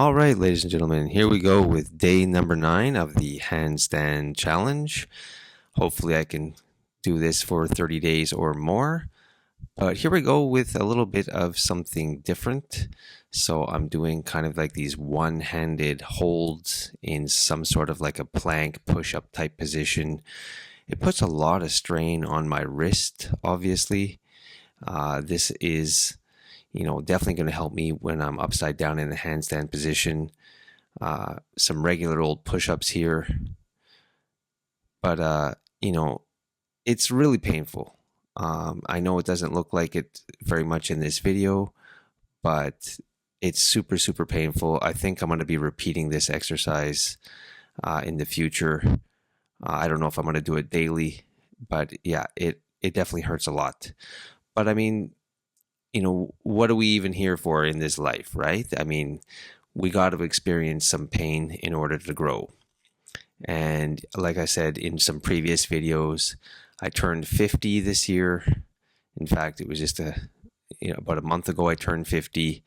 All right, ladies and gentlemen, here we go with day number 9 of the handstand challenge. Hopefully, I can do this for 30 days or more. But here we go with a little bit of something different. So I'm doing kind of like these one-handed holds in some sort of like a plank push-up type position. It puts a lot of strain on my wrist, obviously. This is definitely going to help me when I'm upside down in the handstand position. Some regular old push-ups here, but it's really painful. I know it doesn't look like it very much in this video, but it's super, super painful. I think I'm going to be repeating this exercise in the future. I don't know if I'm going to do it daily, but yeah, it definitely hurts a lot. But I mean, what are we even here for in this life, right? I mean, we got to experience some pain in order to grow. And like I said in some previous videos, I turned 50 this year. In fact, it was just about a month ago I turned 50.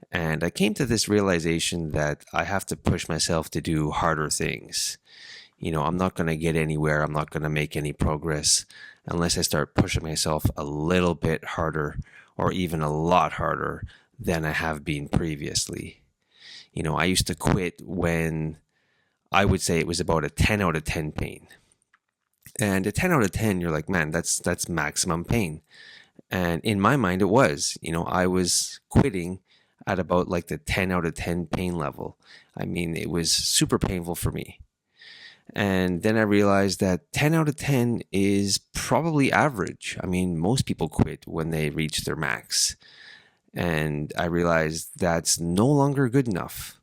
And I came to this realization that I have to push myself to do harder things. I'm not going to get anywhere. I'm not going to make any progress unless I start pushing myself a little bit harder or even a lot harder than I have been previously. I used to quit when I would say it was about a 10 out of 10 pain. And a 10 out of 10, you're like, man, that's maximum pain. And in my mind, it was. I was quitting at about like the 10 out of 10 pain level. I mean, it was super painful for me. And then I realized that 10 out of 10 is probably average. I mean, most people quit when they reach their max. And I realized that's no longer good enough.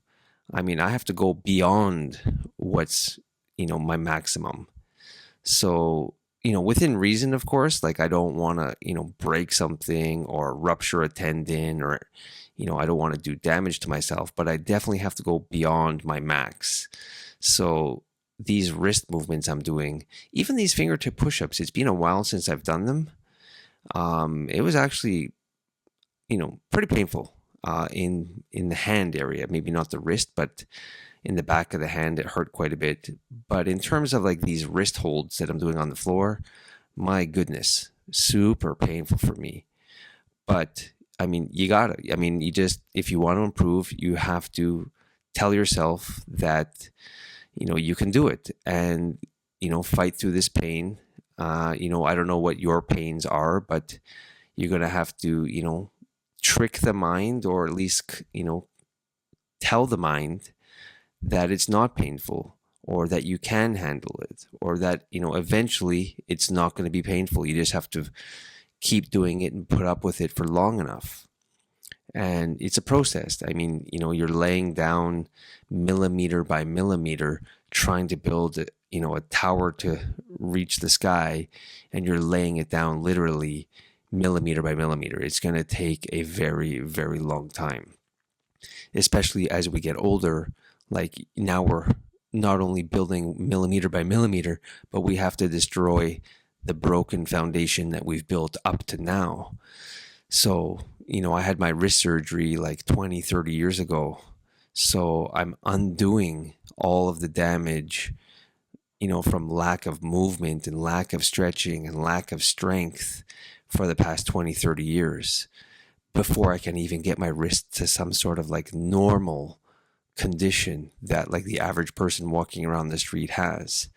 I mean, I have to go beyond what's, my maximum. So, within reason, of course, like I don't want to, break something or rupture a tendon or, I don't want to do damage to myself, but I definitely have to go beyond my max. So these wrist movements I'm doing, even these fingertip push-ups, it's been a while since I've done them. It was actually, pretty painful in the hand area, maybe not the wrist, but in the back of the hand, it hurt quite a bit. But in terms of like these wrist holds that I'm doing on the floor, my goodness, super painful for me. But I mean, if you want to improve, you have to tell yourself that you can do it and, fight through this pain. I don't know what your pains are, but you're going to have to, trick the mind or at least, tell the mind that it's not painful or that you can handle it or that, eventually it's not going to be painful. You just have to keep doing it and put up with it for long enough. And it's a process. I mean, you're laying down millimeter by millimeter, trying to build, a tower to reach the sky, and you're laying it down literally millimeter by millimeter. It's going to take a very, very long time, especially as we get older. Like now we're not only building millimeter by millimeter, but we have to destroy the broken foundation that we've built up to now. So, I had my wrist surgery like 20, 30 years ago. So I'm undoing all of the damage, from lack of movement and lack of stretching and lack of strength for the past 20, 30 years before I can even get my wrist to some sort of like normal condition that like the average person walking around the street has.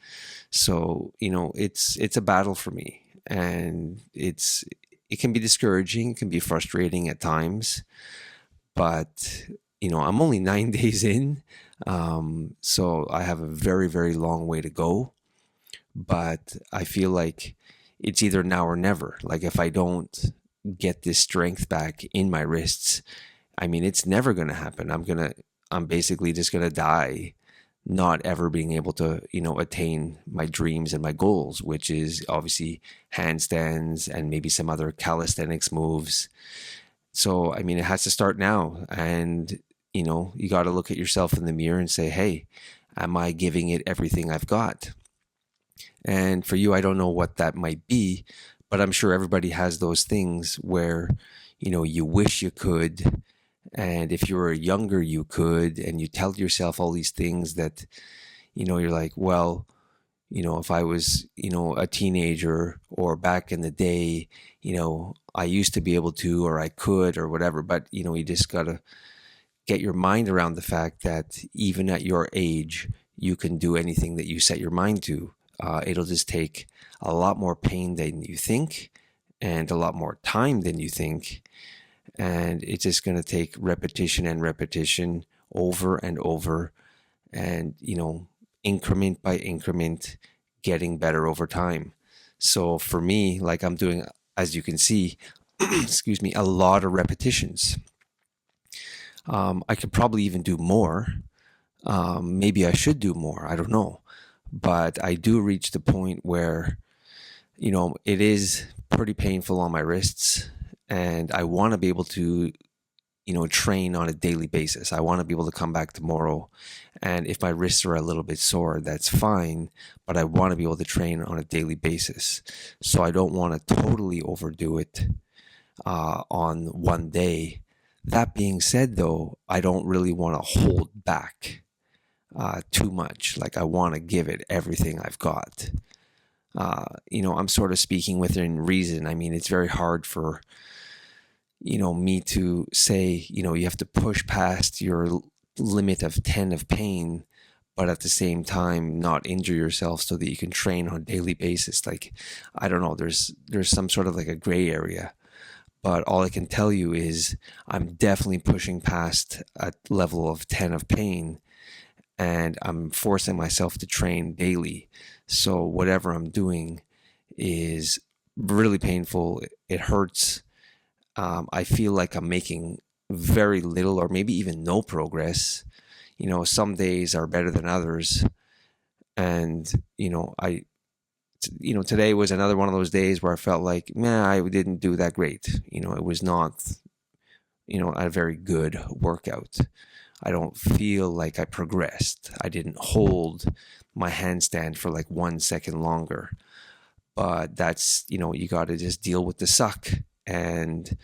So, it's a battle for me, and it can be discouraging, it can be frustrating at times, but I'm only 9 days in, so I have a very, very long way to go. But I feel like it's either now or never. Like if I don't get this strength back in my wrists, I mean, it's never going to happen. I'm basically just going to die not ever being able to, attain my dreams and my goals, which is obviously handstands and maybe some other calisthenics moves. So, I mean, it has to start now. And, you got to look at yourself in the mirror and say, hey, am I giving it everything I've got? And for you, I don't know what that might be, but I'm sure everybody has those things where, you wish you could, And if you were younger, you could, and you tell yourself all these things that, you're like, well, if I was, a teenager or back in the day, I used to be able to, or I could, or whatever. But, you just got to get your mind around the fact that even at your age, you can do anything that you set your mind to. It'll just take a lot more pain than you think and a lot more time than you think. And it's just going to take repetition and repetition over and over and, increment by increment, getting better over time. So for me, like I'm doing, as you can see, excuse me, a lot of repetitions. I could probably even do more. Maybe I should do more. I don't know. But I do reach the point where, it is pretty painful on my wrists. And I want to be able to, train on a daily basis. I want to be able to come back tomorrow. And if my wrists are a little bit sore, that's fine. But I want to be able to train on a daily basis. So I don't want to totally overdo it on one day. That being said, though, I don't really want to hold back too much. Like I want to give it everything I've got. I'm sort of speaking within reason. I mean, it's very hard for, me to say, you have to push past your limit of 10 of pain, but at the same time, not injure yourself so that you can train on a daily basis. Like, I don't know, there's some sort of like a gray area. But all I can tell you is I'm definitely pushing past a level of 10 of pain, and I'm forcing myself to train daily. So whatever I'm doing is really painful. It hurts. I feel like I'm making very little or maybe even no progress. Some days are better than others. And, today was another one of those days where I felt like, man, I didn't do that great. It was not, a very good workout. I don't feel like I progressed. I didn't hold my handstand for like 1 second longer. But that's, you got to just deal with the suck and,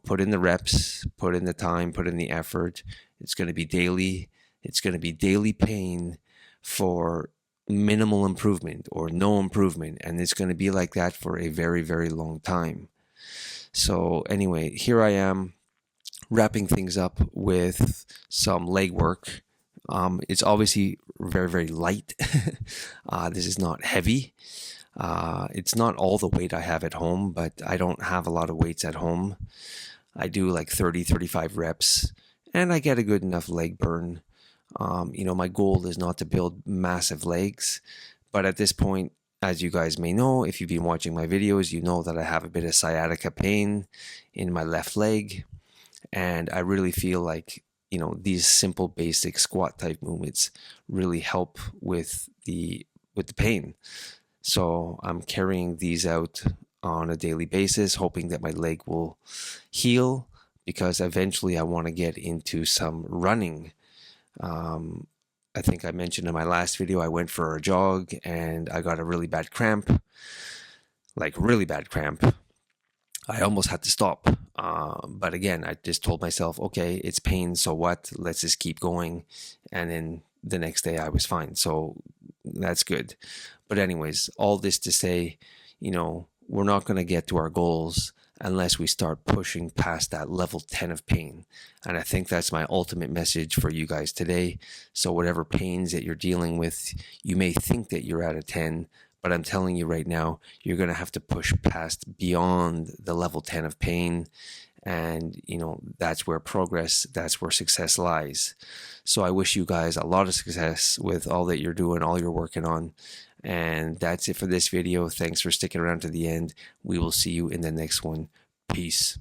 put in the reps, put in the time, put in the effort. It's going to be daily. It's going to be daily pain for minimal improvement or no improvement. And it's going to be like that for a very, very long time. So anyway, here I am wrapping things up with some leg work. It's obviously very, very light. This is not heavy. It's not all the weight I have at home, but I don't have a lot of weights at home. I do like 30, 35 reps, and I get a good enough leg burn. My goal is not to build massive legs, but at this point, as you guys may know, if you've been watching my videos, you know that I have a bit of sciatica pain in my left leg, and I really feel like, these simple basic squat type movements really help with the pain. So I'm carrying these out on a daily basis, hoping that my leg will heal, because eventually I want to get into some running. I think I mentioned in my last video, I went for a jog and I got a really bad cramp, like really bad cramp. I almost had to stop. But again, I just told myself, okay, it's pain, so what? Let's just keep going. And then the next day I was fine. So that's good. But anyways, all this to say, we're not going to get to our goals unless we start pushing past that level 10 of pain. And I think that's my ultimate message for you guys today. So whatever pains that you're dealing with, you may think that you're at a 10, but I'm telling you right now, you're going to have to push past beyond the level 10 of pain. And, that's where progress, that's where success lies. So I wish you guys a lot of success with all that you're doing, all you're working on. And that's it for this video. Thanks for sticking around to the end. We will see you in the next one. Peace.